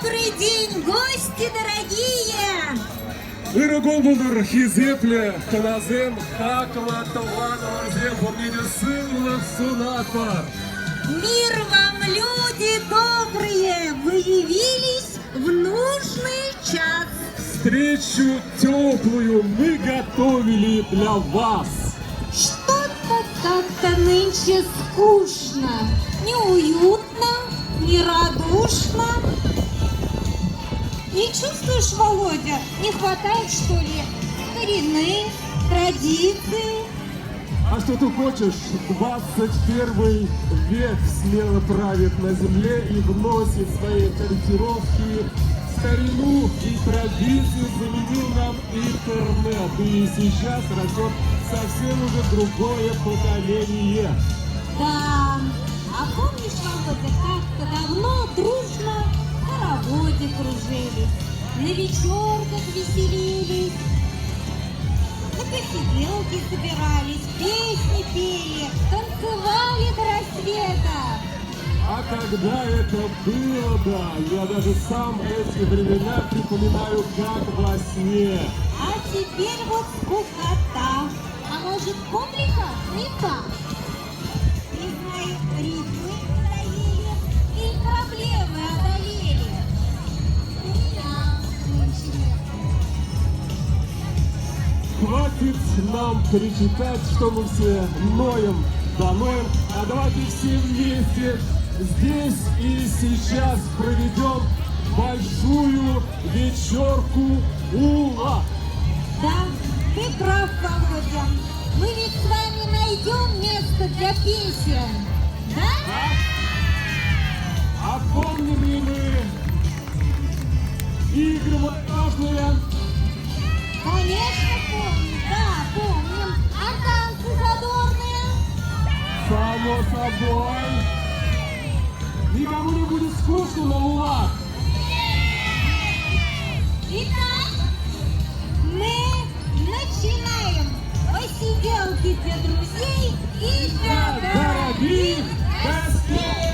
Добрый день, гости дорогие! Иргол булдыр хизепле, каназем, хакла, таланова, зебом, медицинлых сунатор. Мир вам, люди добрые! Вы явились в нужный час. Встречу теплую мы готовили для вас. Что-то как-то нынче скучно, неуютно, нерадушно. Не чувствуешь, Володя, не хватает, что ли, старины, традиции? А что ты хочешь? 21 век смело правит на земле и вносит свои корректировки. Старину и традицию заменил нам интернет. И сейчас растет совсем уже другое поколение. Да, а помнишь, Володя, как-то давно дружно на работе кружились, на вечерках веселились, на посиделки собирались, песни пели, танцевали до рассвета. А когда это было, да, я даже сам эти времена припоминаю как во сне. А теперь вот скукота. А может, публика не так? Не знаю, ритмы надоели или проблемы одолели. У меня нынче нет. Хватит нам перечитать, что мы все ноем, да ноем, а давайте все вместе здесь и сейчас проведем большую вечерку Ула. Да, ты прав, Володя. Мы ведь с вами найдем место для песен. Да? А помним ли мы игры молодежные? Конечно, помним. Да, помним. А танцы задорные? Само собой. Никому не будет скучно на Улах. Итак, мы начинаем посиделки для друзей и для Дорогих гостей!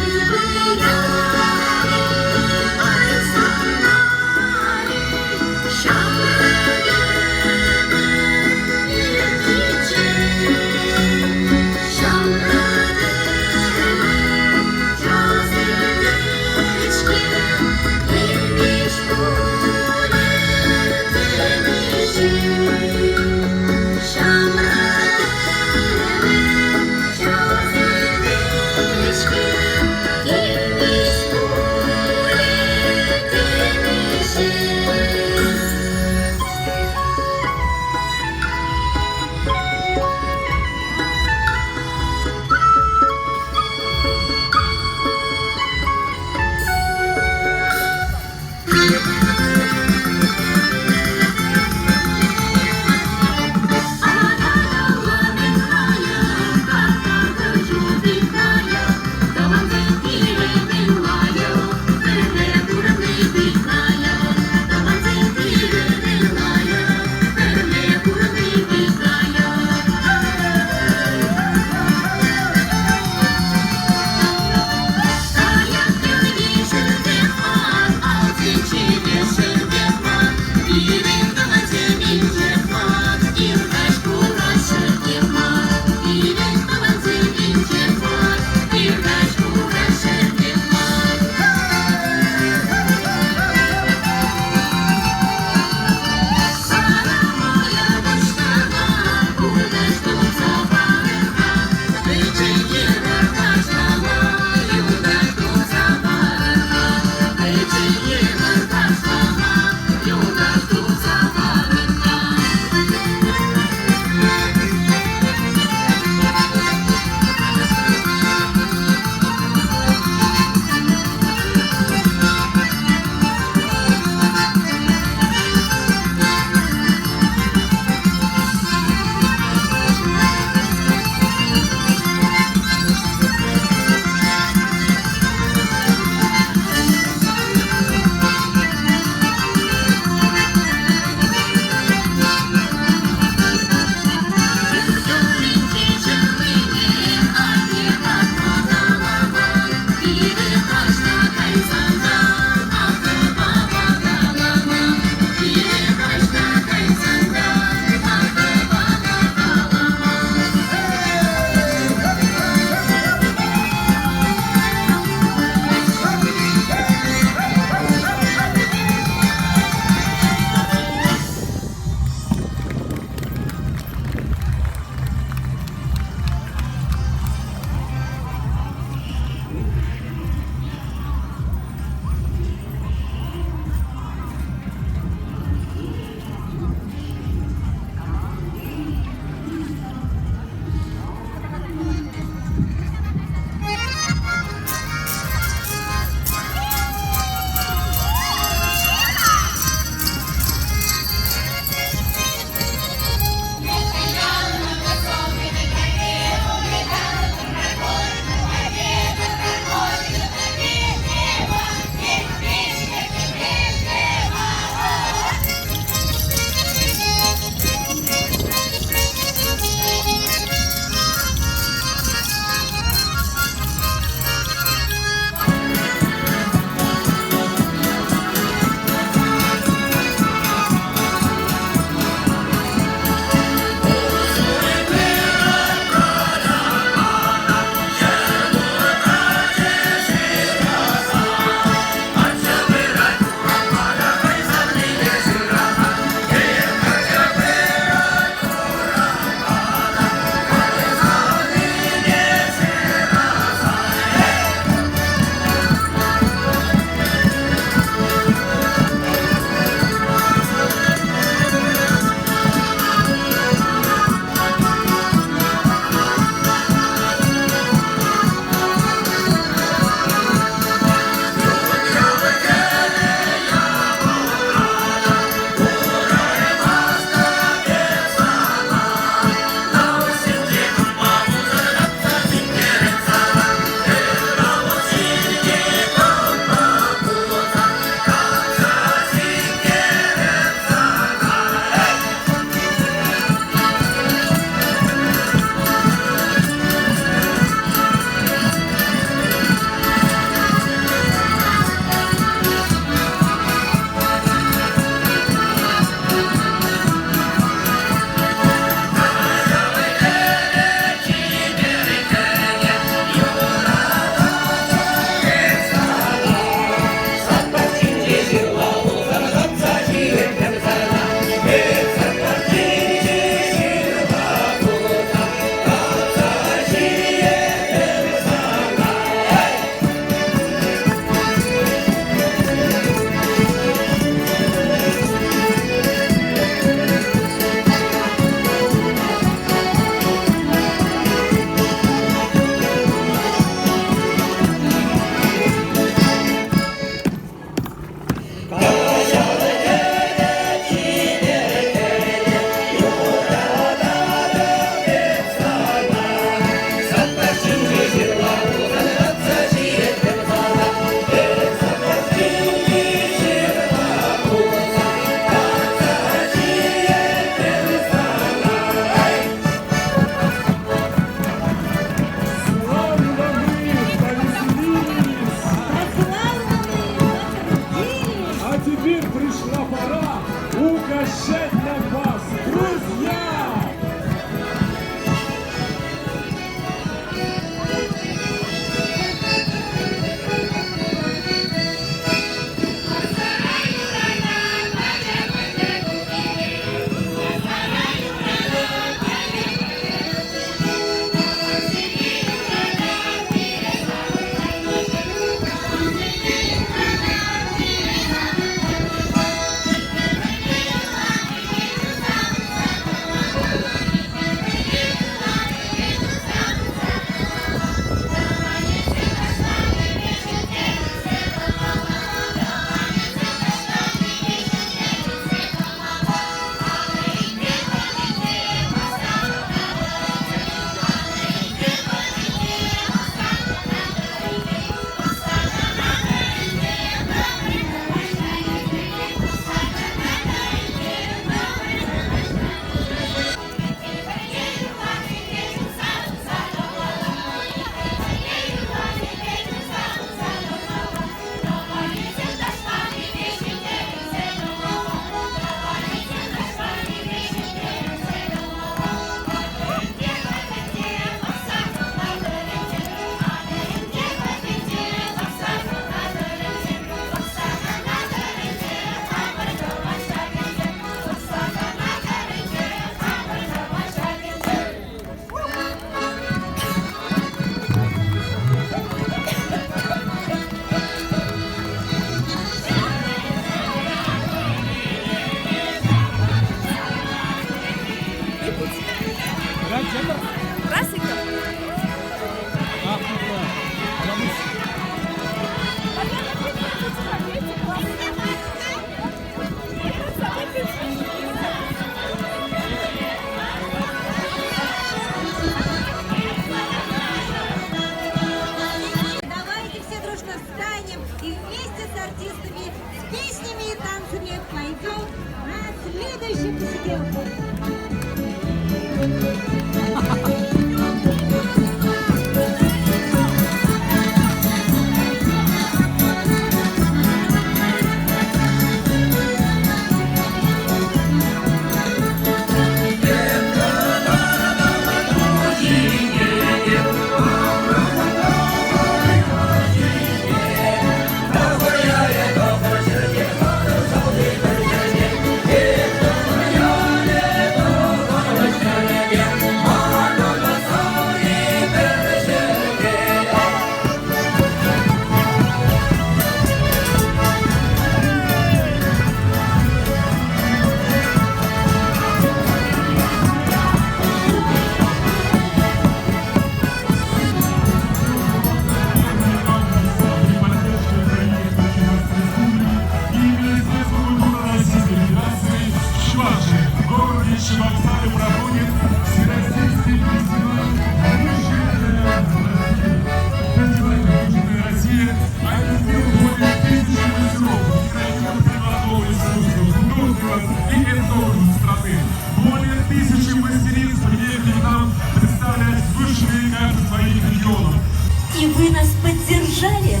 И вы нас поддержали?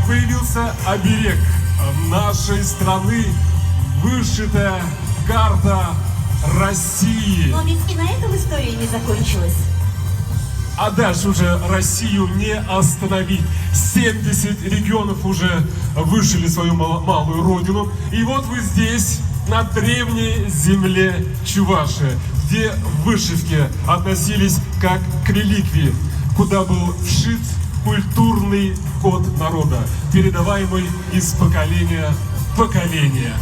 Появился оберег нашей страны, вышитая карта России. Но ведь и на этом история не закончилась. А дальше уже Россию не остановить. 70 регионов уже вышили свою малую родину. И вот вы здесь, на древней земле Чувашии, где вышивки относились как к реликвии, куда был вшит культурный код народа, передаваемый из поколения в поколение.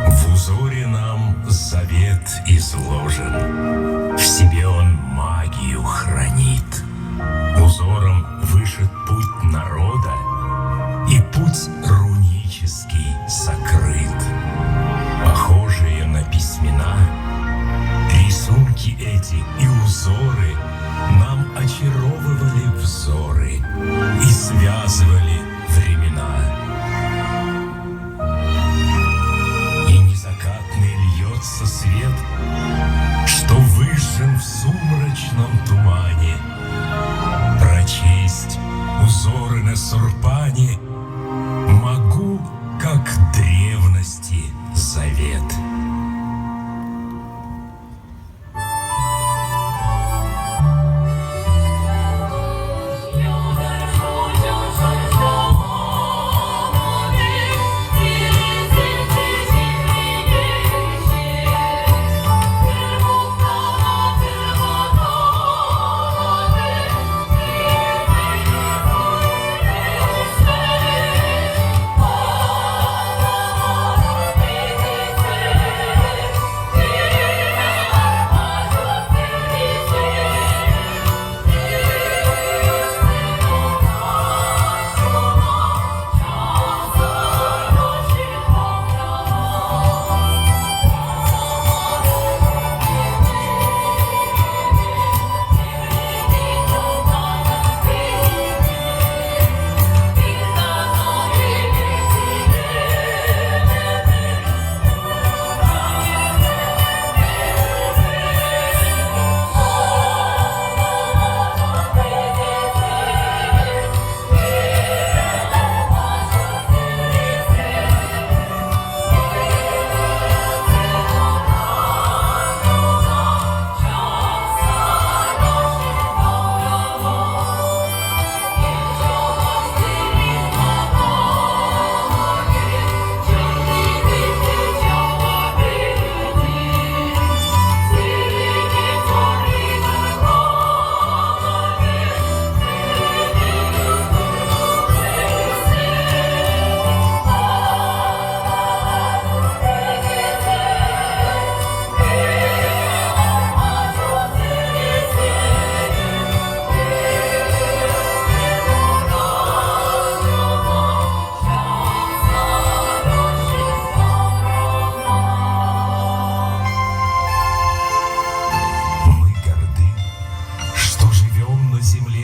В узоре нам завет изложен, в себе он магию хранит. Узором вышит путь народа, и путь рунический сокрыт. Похожие на письмена, рисунки эти и узоры нам очаровывали взоры и связывали времена. И незакатный льется свет, что выжжен в сумрачном тумане. Прочесть узоры на сурпане могу, как древности завет.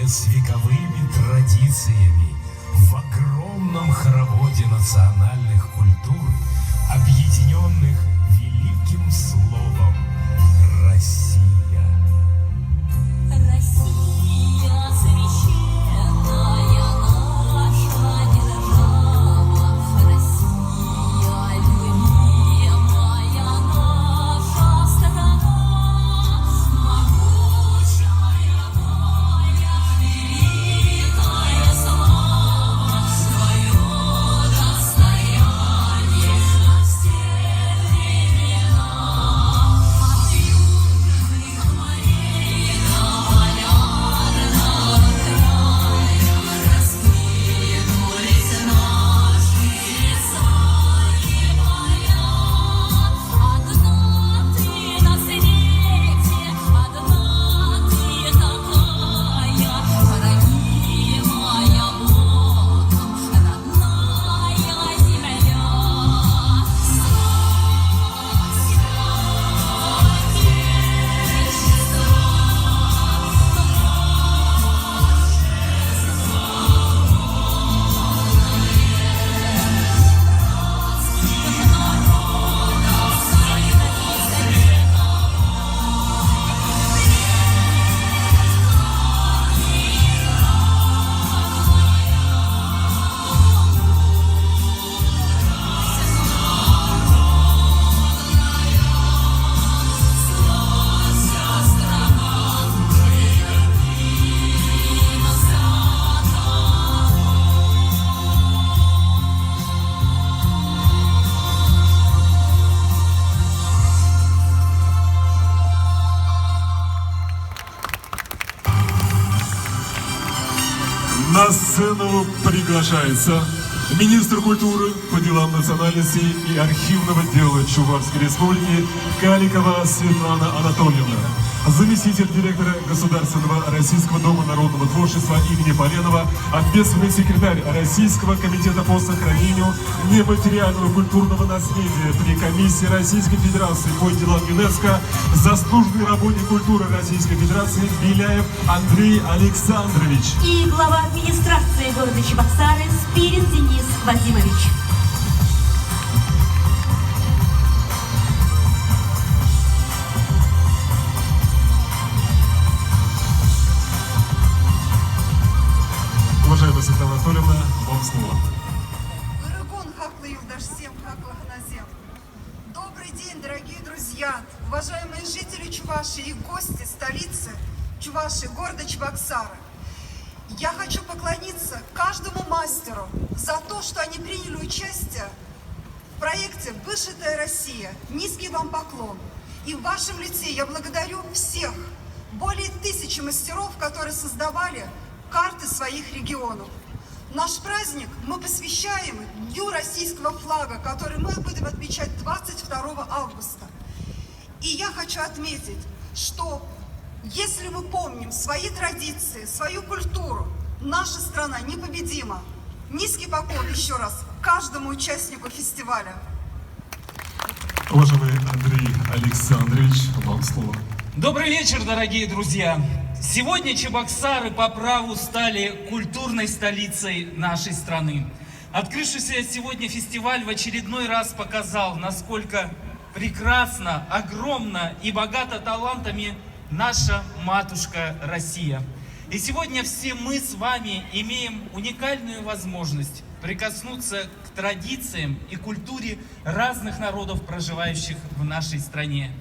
С вековыми традициями в огромном хороводе национальных культур, объединенных великим словом «Россия». Россия священная наша держава, Россия любимая наша страна, могучая воля, великая слава, свое достояние на все времена. На сцену приглашается министр культуры по делам национальности и архивного дела Чувашской республики Каликова Светлана Анатольевна, заместитель директора Государственного Российского дома народного творчества имени Поленова, ответственный секретарь Российского комитета по сохранению нематериального культурного наследия при Комиссии Российской Федерации по делам ЮНЕСКо, заслуженный работник культуры Российской Федерации Беляев Андрей Александрович. И глава администрации города Чебоксары Спирин Денис Вадимович. Уважаемая Светлана Анатольевна, вам слово. Ирыгун хаклы юлдашсем, хаклах назем. Добрый день, дорогие друзья, уважаемые жители Чувашии и гости столицы Чувашии, города Чебоксары. Я хочу поклониться каждому мастеру за то, что они приняли участие в проекте «Вышитая Россия». Низкий вам поклон. И в вашем лице я благодарю всех, более 1000 мастеров, которые создавали карты своих регионов. Наш праздник мы посвящаем Дню российского флага, который мы будем отмечать 22 августа. И я хочу отметить, что если мы помним свои традиции, свою культуру, наша страна непобедима. Низкий поклон еще раз каждому участнику фестиваля. Уважаемый Андрей Александрович, вам слово. Добрый вечер, дорогие друзья! Сегодня Чебоксары по праву стали культурной столицей нашей страны. Открывшийся сегодня фестиваль в очередной раз показал, насколько прекрасна, огромна и богата талантами наша матушка Россия. И сегодня все мы с вами имеем уникальную возможность прикоснуться к традициям и культуре разных народов, проживающих в нашей стране.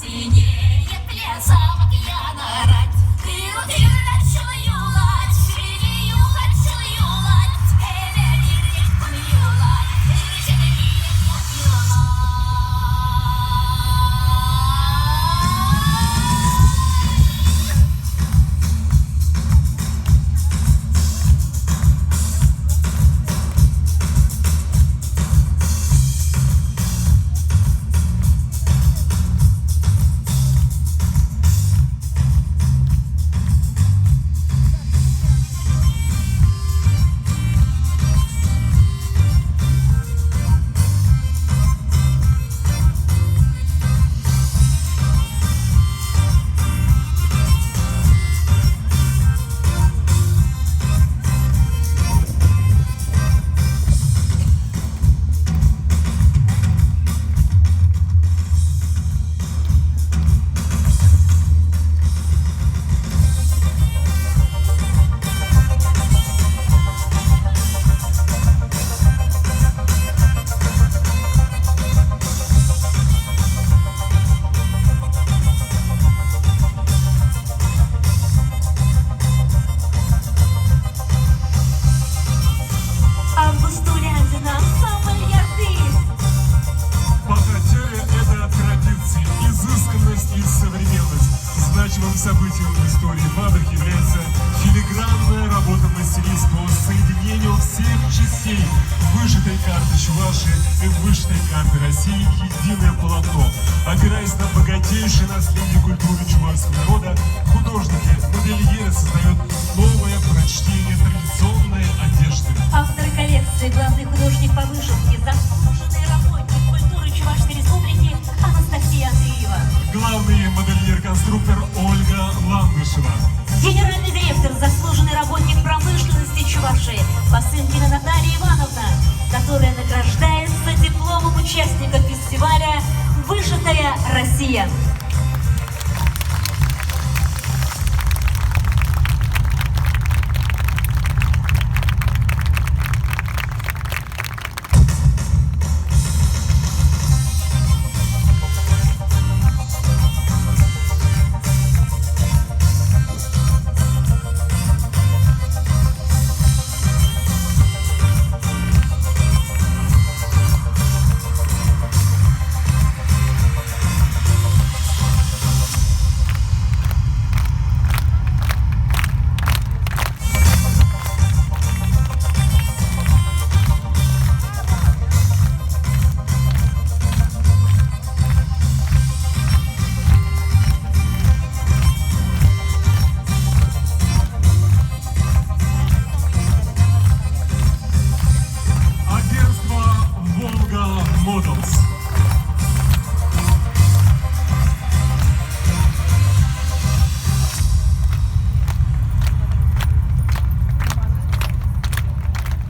Синеет лесом океана рать. Ты хочу юлать, ширию хочу юлать. Эверирик пон юлать, эверирик пон юлать. Август Урядин, ансамбль Ярды. Богатыря — это традиции, изысканность и современность. Значимым событием в истории фабрик является филигранная работа мастериц по соединению всех частей вышитой карты Чувашии и вышитой карты России в единое полотно. Опираясь на богатейшее наследие культуры чувашского народа, художники, модельеры создают новое прочтение традиционной одежды. Автор коллекции, главный художник по вышивке, заслуженный работник культуры Чувашской Республики Анастасия Андреева. Главный модельер-конструктор Ольга Ландышева. Генеральный директор, заслуженный работник промышленности Чувашии Басынкина Наталья Ивановна, которая награждается дипломом участника фестиваля «Вышитая Россия».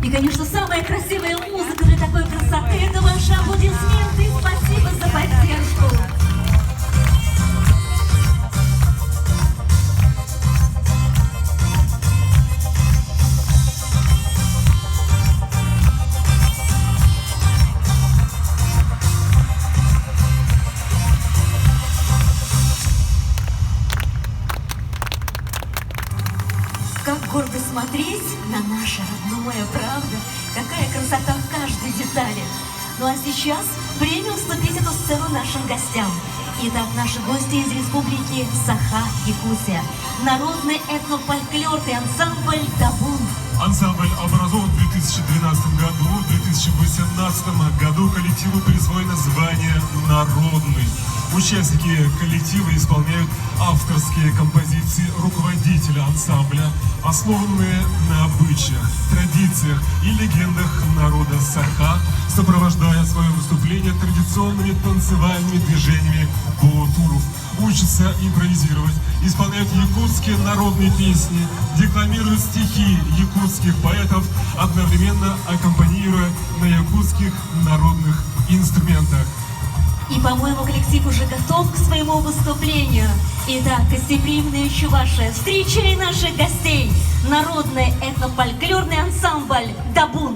И, конечно, самая красивая музыка для такой красоты — это ваши аплодисменты. Спасибо за поддержку. Как гордо смотреть на наше родное, правда? Какая красота в каждой детали. Ну а сейчас время уступить эту сцену нашим гостям. Итак, наши гости из республики Саха-Якутия. Народный этнофольклорный ансамбль «Дабун». Ансамбль образован в 2012 году. В 2018 году коллективу присвоено звание «Народный». Участники коллектива исполняют авторские композиции руководителя ансамбля, основанные на обычаях, традициях и легендах народа Саха, сопровождая свое выступление традиционными танцевальными движениями боутуров. Учатся импровизировать, исполняют якутские народные песни, декламируют стихи якутских поэтов, одновременно аккомпанируя на якутских народных инструментах. И, по-моему, коллектив уже готов к своему выступлению. Итак, гостеприимные Чувашия, встречай наших гостей! Народный этнофольклорный ансамбль «Дабун».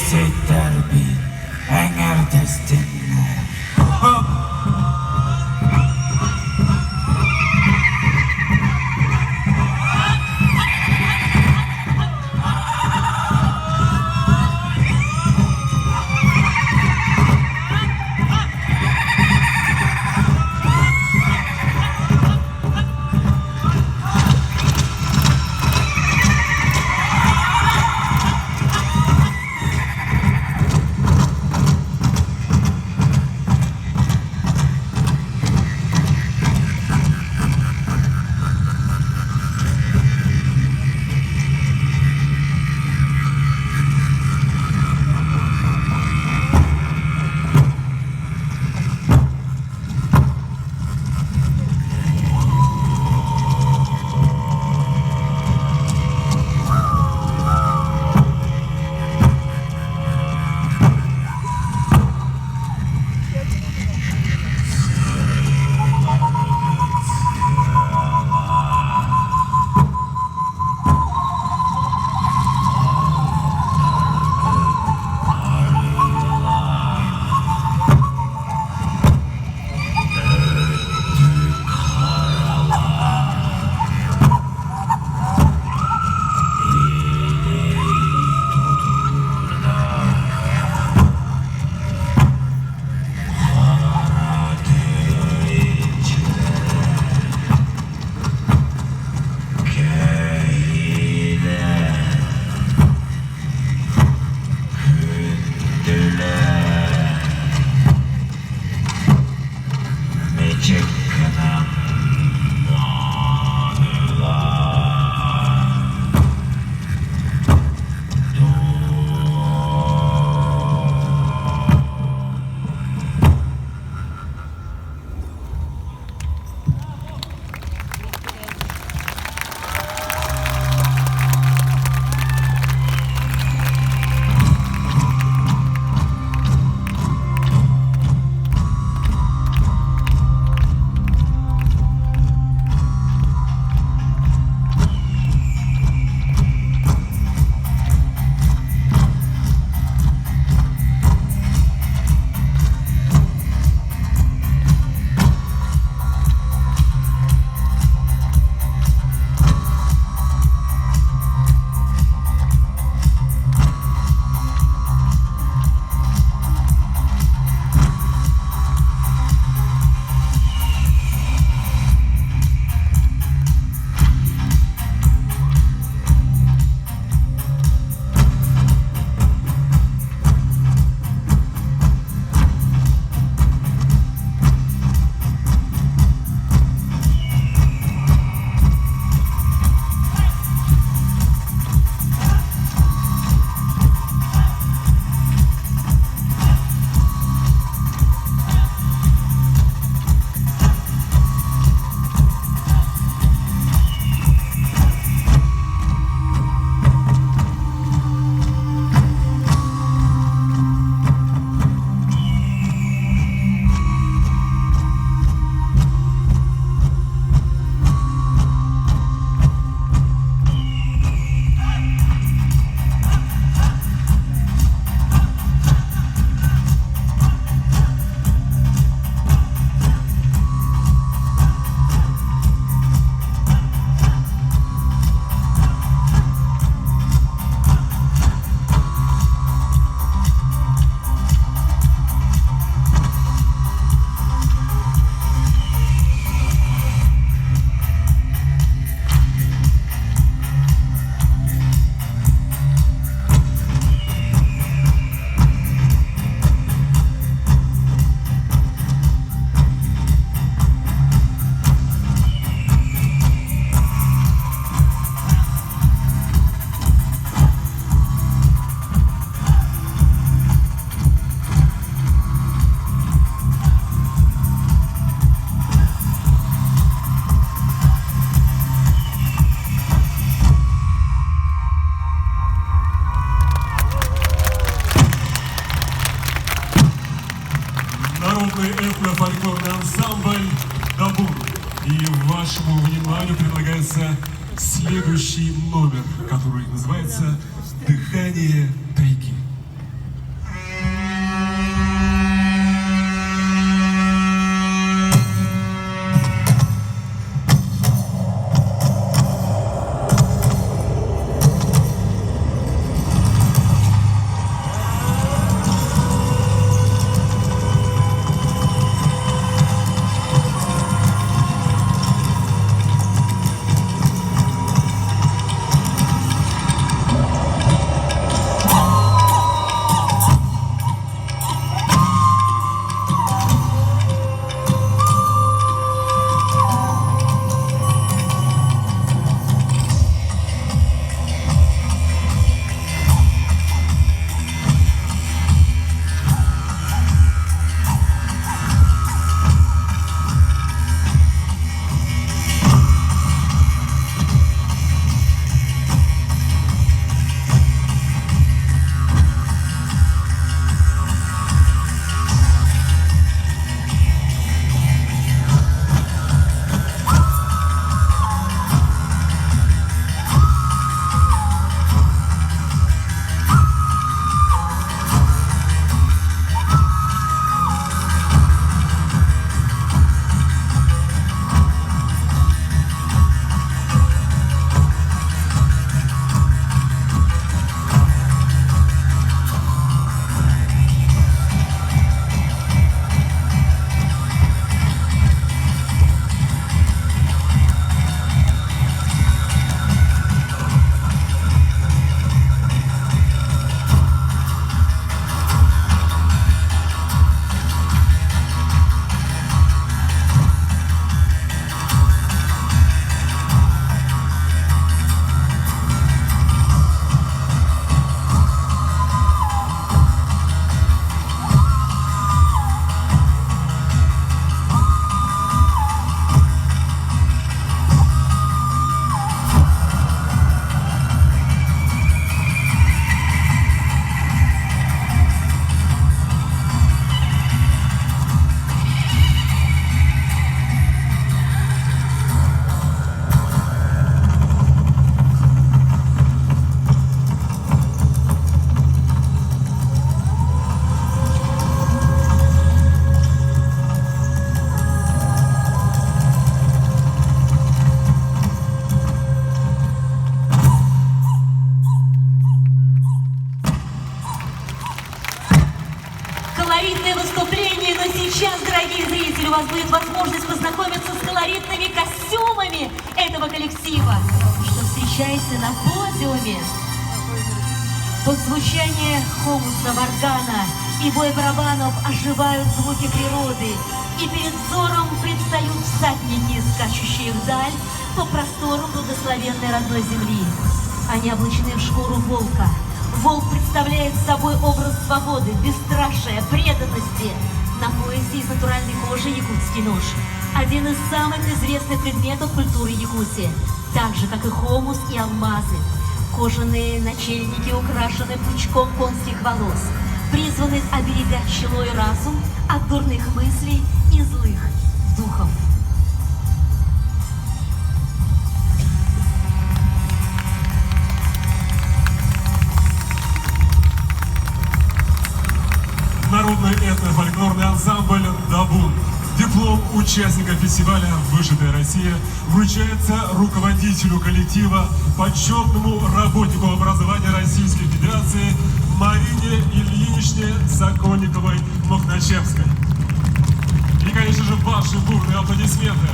Сеттерби, эңертестинне. народный этно-фольклорный ансамбль «Дабур». И вашему вниманию предлагается следующий номер, который называется «Дыхание тайги». колоритное выступление, но сейчас, дорогие зрители, у вас будет возможность познакомиться с колоритными костюмами этого коллектива. Что встречайте на подиуме. Под звучание хомуса, варгана и бой барабанов оживают звуки природы, и перед взором предстают всадники, скачущие вдаль по просторам благословенной родной земли. Они облачены в шкуру волка. Волк представляет собой образ свободы, бесстрашия, преданности. На поясе из натуральной кожи якутский нож. Один из самых известных предметов культуры Якутии. Так же, как и хомус и алмазы. Кожаные начальники украшены пучком конских волос, призваны оберегать чело и разум от дурных мыслей и злых духов. Народный этно-фольклорный ансамбль «Дабун». Диплом участника фестиваля «Вышитая Россия» вручается руководителю коллектива, почетному работнику образования Российской Федерации Марине Ильиничне Сокольниковой-Махначевской. И, конечно же, ваши бурные аплодисменты.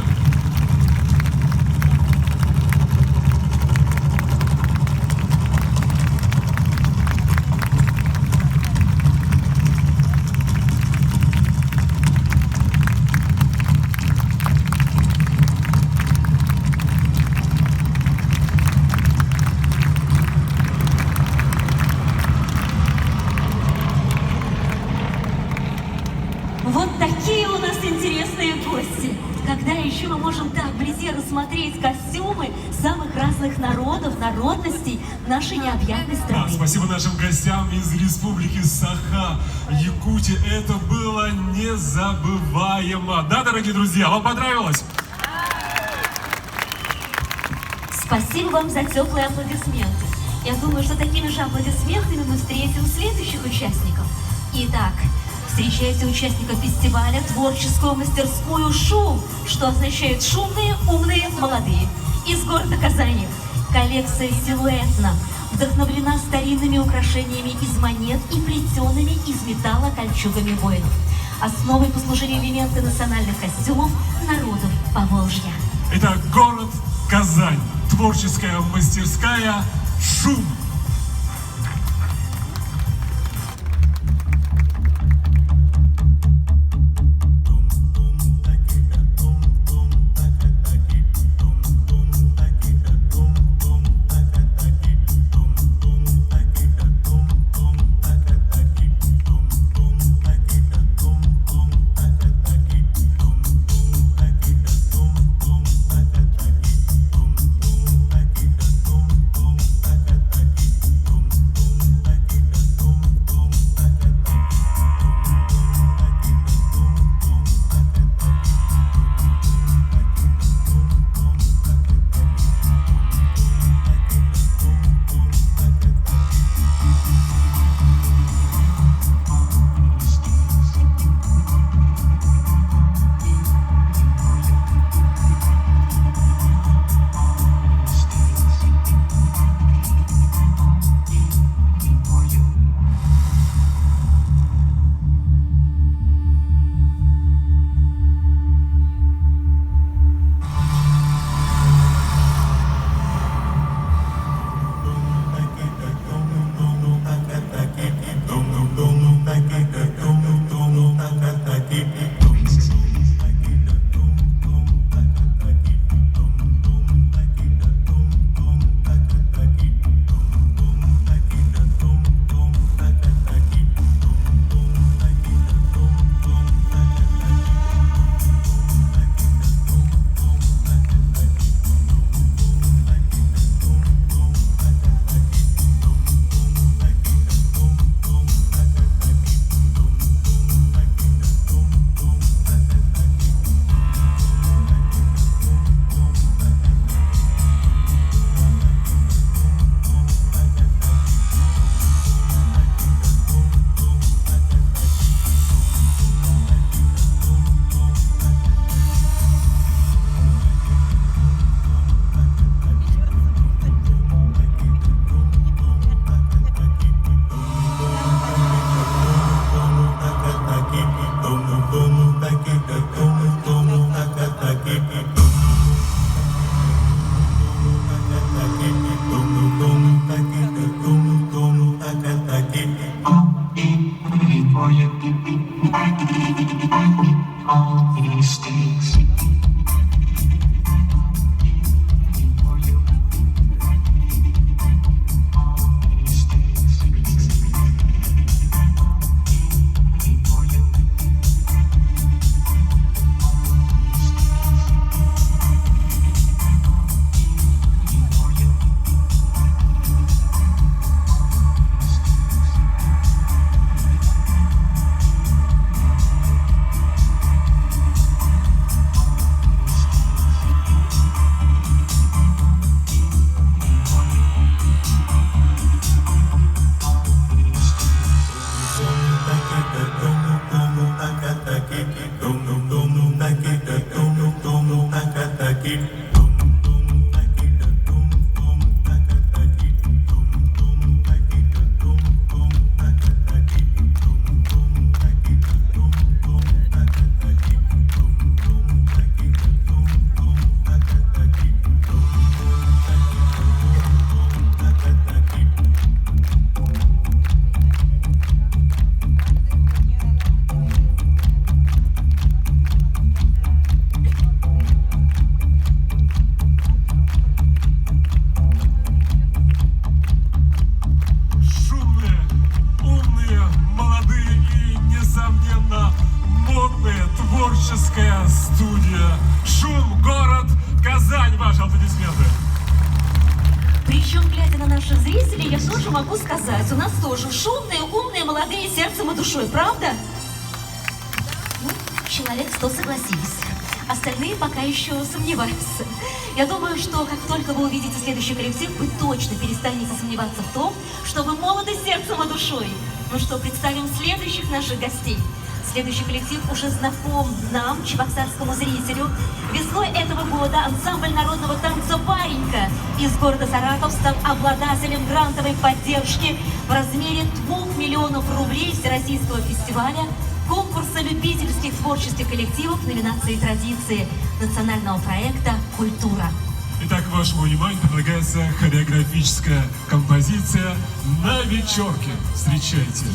Вот такие у нас интересные гости. Когда еще мы можем так вблизи рассмотреть костюмы самых разных народов, народностей нашей необъятной Да, страны. спасибо нашим гостям из Республики Саха, Якутия. Это было незабываемо. Да, дорогие друзья, вам понравилось? Спасибо вам за теплые аплодисменты. Я думаю, что такими же аплодисментами мы встретим следующих участников. Итак, встречайте участников фестиваля «Творческую мастерскую Шум», что означает «шумные, умные, молодые». Из города Казани. Коллекция «Силуэтна» вдохновлена старинными украшениями из монет и плетеными из металла кольчугами воинов. Основой послужили элементы национальных костюмов народов Поволжья. Итак, город Казань. Творческая мастерская «Шум». Творческая студия «Шум», город Казань. Ваши аплодисменты. Причем, глядя на наших зрителей, я тоже могу сказать, у нас тоже шумные, умные, молодые, сердцем и душой, правда? Ну, человек 100 согласились. Остальные пока еще сомневаются. Я думаю, что как только вы увидите следующий коллектив, вы точно перестанете сомневаться в том, что вы молоды сердцем и душой. Ну что, представим следующих наших гостей. Следующий коллектив уже знаком нам, чебоксарскому зрителю. Весной этого года ансамбль народного танца «Варенька» из города Саратов стал обладателем грантовой поддержки в размере 2 миллионов рублей Всероссийского фестиваля конкурса любительских творческих коллективов номинации «Традиции» национального проекта «Культура». Итак, вашему вниманию предлагается хореографическая композиция «На вечерке». Встречайте.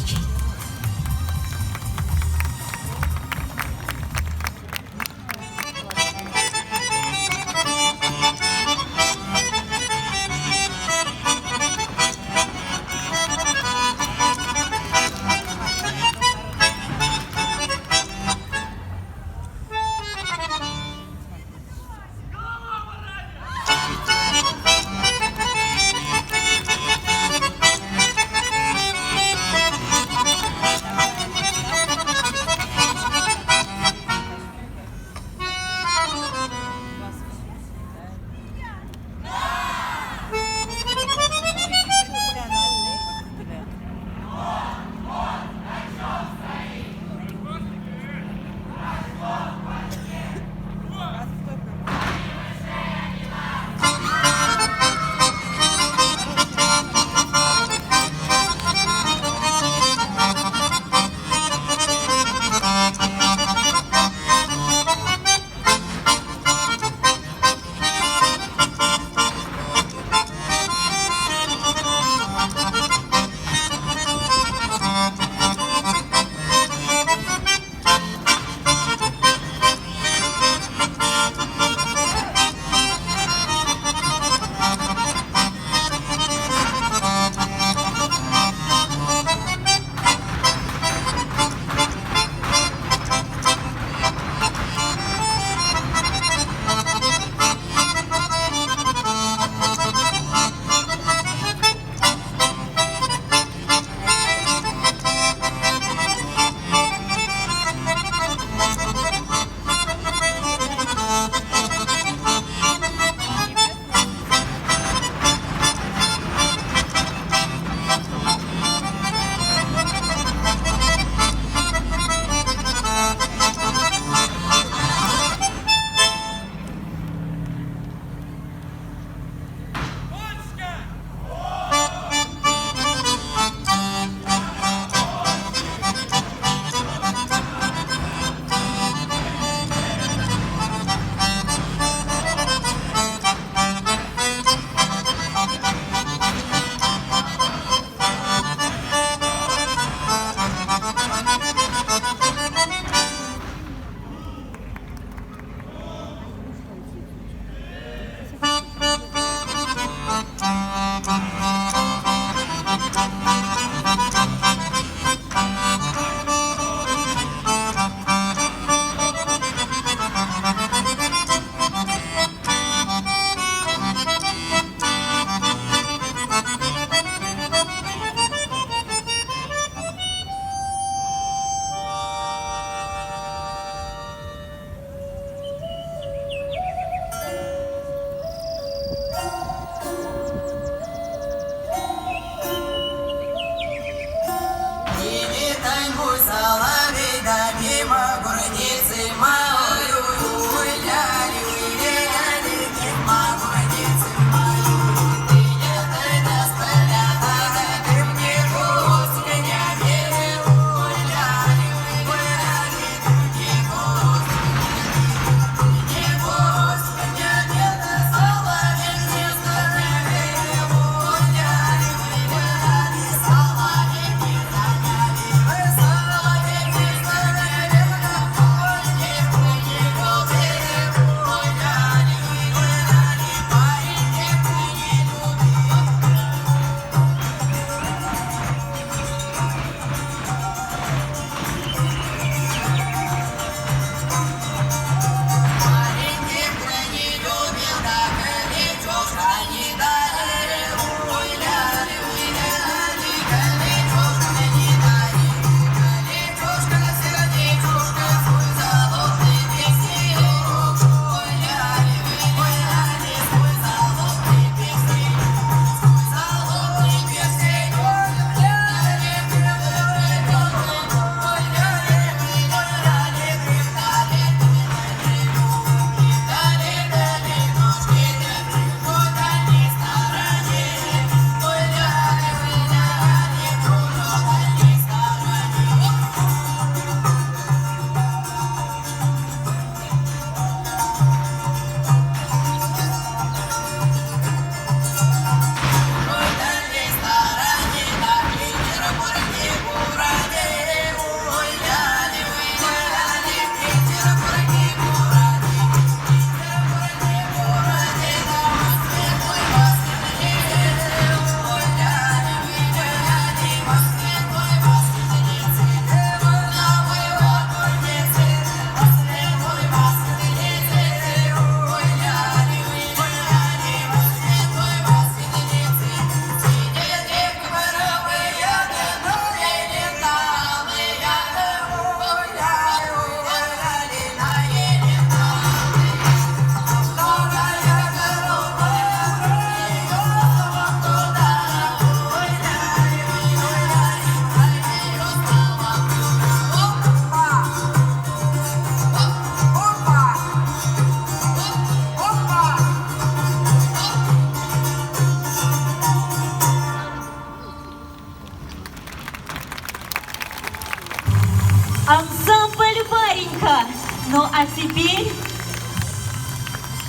ансамбль Варенька. Ну а теперь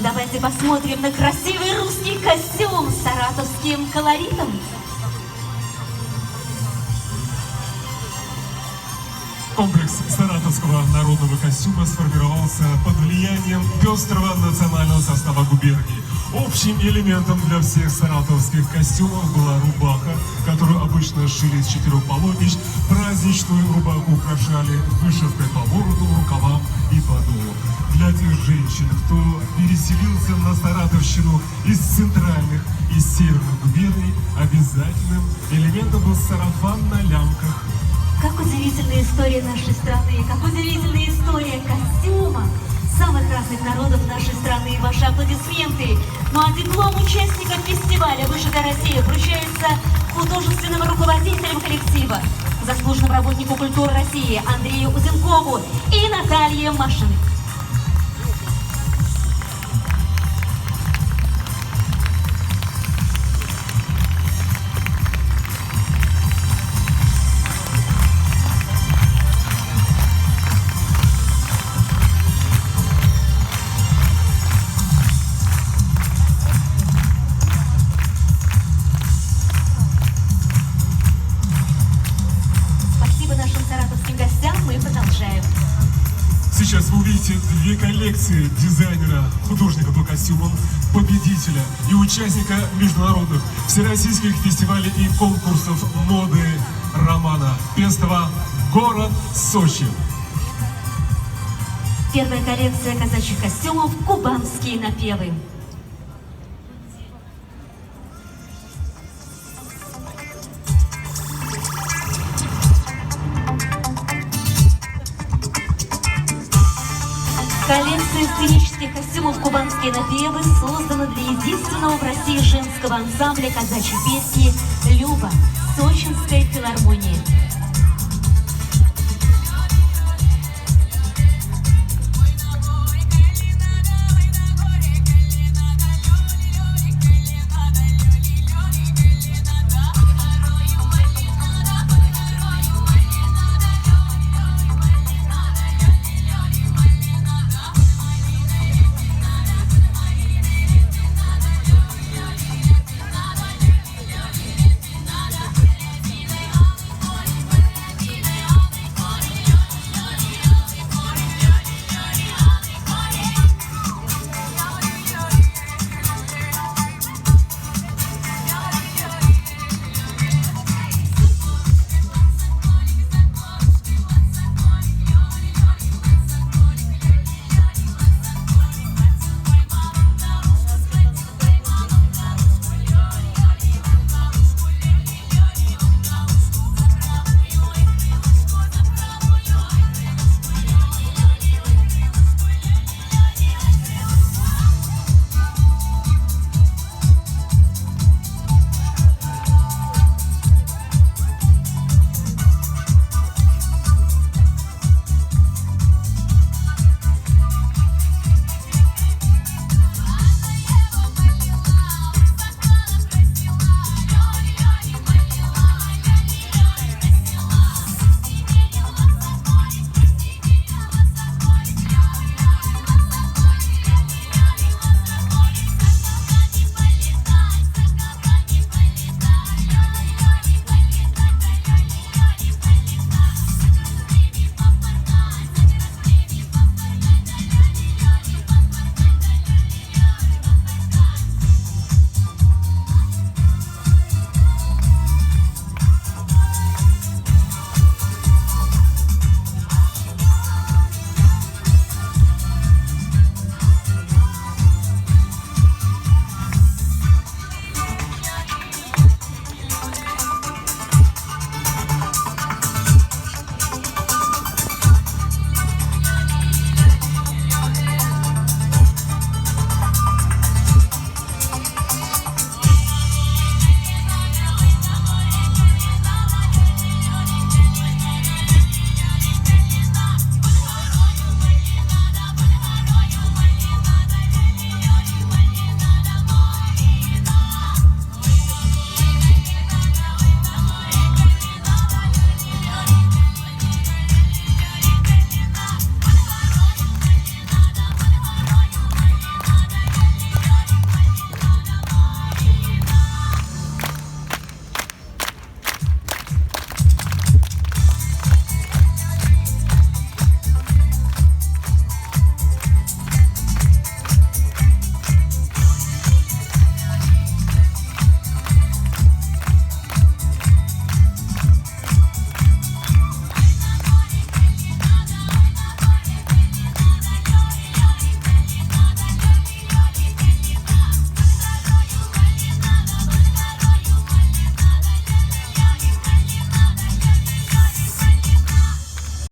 давайте посмотрим на красивый русский костюм с саратовским колоритом. Комплекс саратовского народного костюма сформировался под влиянием пестрого национального состава губернии. Общим элементом для всех саратовских костюмов была рубаха, которую обычно шили из 4 полотнищ. Праздничную рубаху украшали вышивкой по вороту, рукавам и подолу. Для тех женщин, кто переселился на Саратовщину из центральных и северных губерний, обязательным элементом был сарафан на лямках. Как удивительная история нашей страны, как удивительная история костюма самых разных народов нашей страны. Ваши аплодисменты. Ну а диплом участников фестиваля «Вышитая Россия» вручается художественным руководителям коллектива, заслуженному работнику культуры России Андрею Узенкову и Наталье Машиной. Сейчас вы увидите 2 коллекции дизайнера, художника по костюмам, победителя и участника международных всероссийских фестивалей и конкурсов моды Романа Пестова «Город Сочи». Первая коллекция казачьих костюмов «Кубанские напевы». Коллекция сценических костюмов «Кубанские напевы» создана для единственного в России женского ансамбля казачьей песни «Люба» Сочинской филармонии.